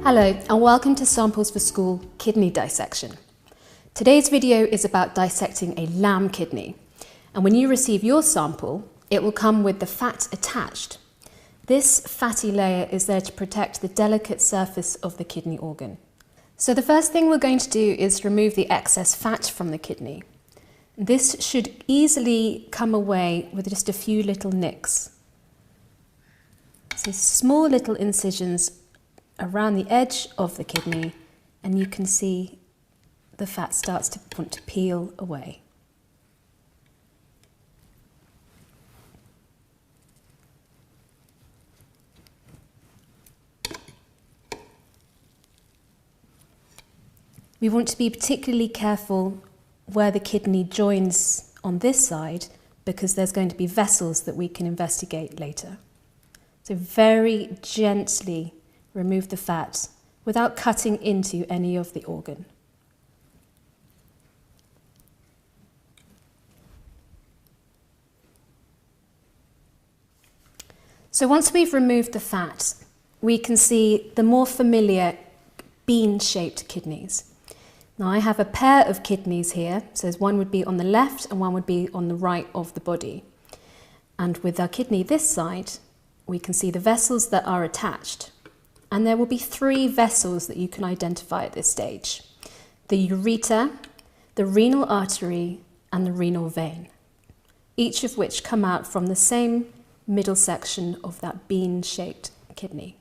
Hello and welcome to Samples for School Kidney Dissection. Today's video is about dissecting a lamb kidney, and when you receive your sample it will come with the fat attached. This fatty layer is there to protect the delicate surface of the kidney organ. So the first thing we're going to do is remove the excess fat from the kidney. This should easily come away with just a few little nicks. So small little incisions around the edge of the kidney, and you can see the fat starts to want to peel away. We want to be particularly careful where the kidney joins on this side, because there's going to be vessels that we can investigate later. So very gently remove the fat without cutting into any of the organ. So once we've removed the fat, we can see the more familiar bean-shaped kidneys. Now I have a pair of kidneys here, so one would be on the left and one would be on the right of the body. And with our kidney this side, we can see the vessels that are attached. And there will be three vessels that you can identify at this stage: the ureter, the renal artery, and the renal vein, each of which come out from the same middle section of that bean-shaped kidney.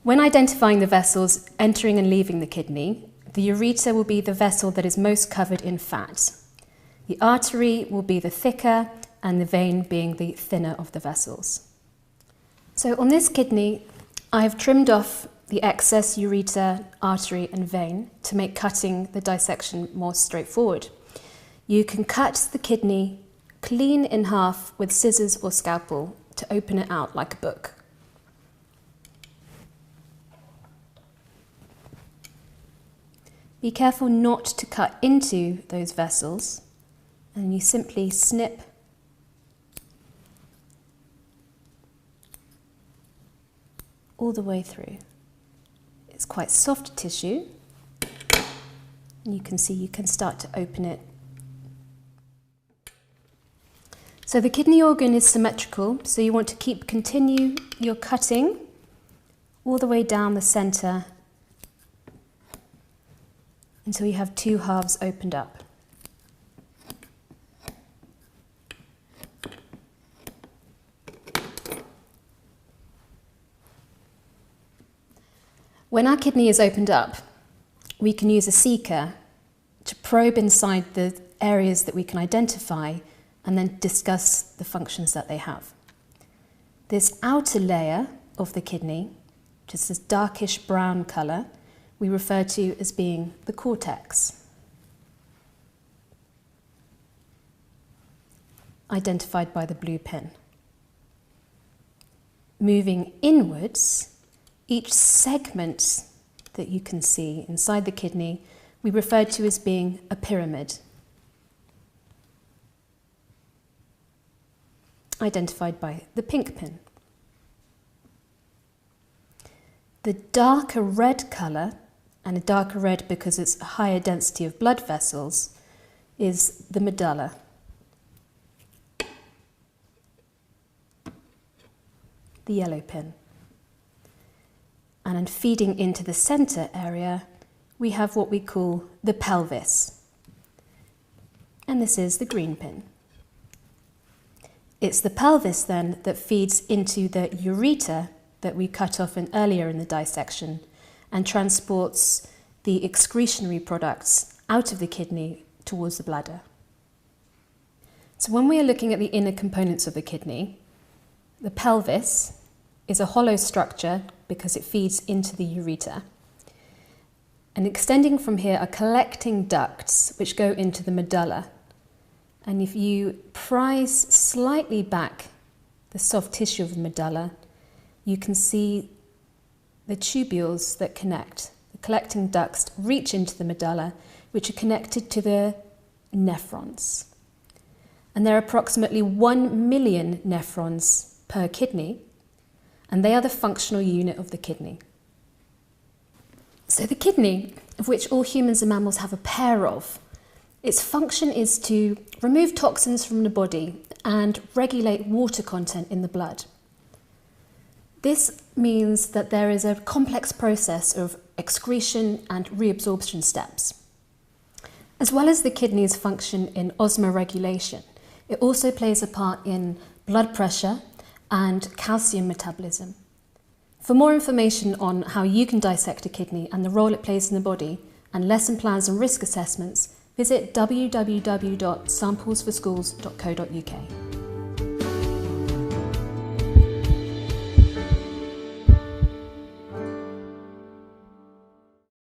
When identifying the vessels entering and leaving the kidney, the ureter will be the vessel that is most covered in fat. The artery will be the thicker, and the vein being the thinner of the vessels. So on this kidney, I have trimmed off the excess ureter, artery and vein to make cutting the dissection more straightforward. You can cut the kidney clean in half with scissors or scalpel to open it out like a book. Be careful not to cut into those vessels, and you simply snip all the way through. It's quite soft tissue, and you can see you can start to open it. So the kidney organ is symmetrical, so you want to continue your cutting all the way down the centre until you have two halves opened up. When our kidney is opened up, we can use a seeker to probe inside the areas that we can identify and then discuss the functions that they have. This outer layer of the kidney, which is this darkish brown colour, we refer to as being the cortex, identified by the blue pin. Moving inwards, each segment that you can see inside the kidney, we refer to as being a pyramid, identified by the pink pin. The darker red colour, and a darker red because it's a higher density of blood vessels, is the medulla. The yellow pin. And then feeding into the centre area, we have what we call the pelvis. And this is the green pin. It's the pelvis then that feeds into the ureter that we cut off earlier in the dissection and transports the excretionary products out of the kidney towards the bladder. So when we are looking at the inner components of the kidney, the pelvis is a hollow structure because it feeds into the ureter. And extending from here are collecting ducts which go into the medulla. And if you prise slightly back the soft tissue of the medulla, you can see the tubules that connect. The collecting ducts reach into the medulla, which are connected to the nephrons. And there are approximately 1 million nephrons per kidney, and they are the functional unit of the kidney. So the kidney, of which all humans and mammals have a pair of, its function is to remove toxins from the body and regulate water content in the blood. This means that there is a complex process of excretion and reabsorption steps. As well as the kidney's function in osmoregulation, it also plays a part in blood pressure and calcium metabolism. For more information on how you can dissect a kidney and the role it plays in the body, and lesson plans and risk assessments, visit www.samplesforschools.co.uk.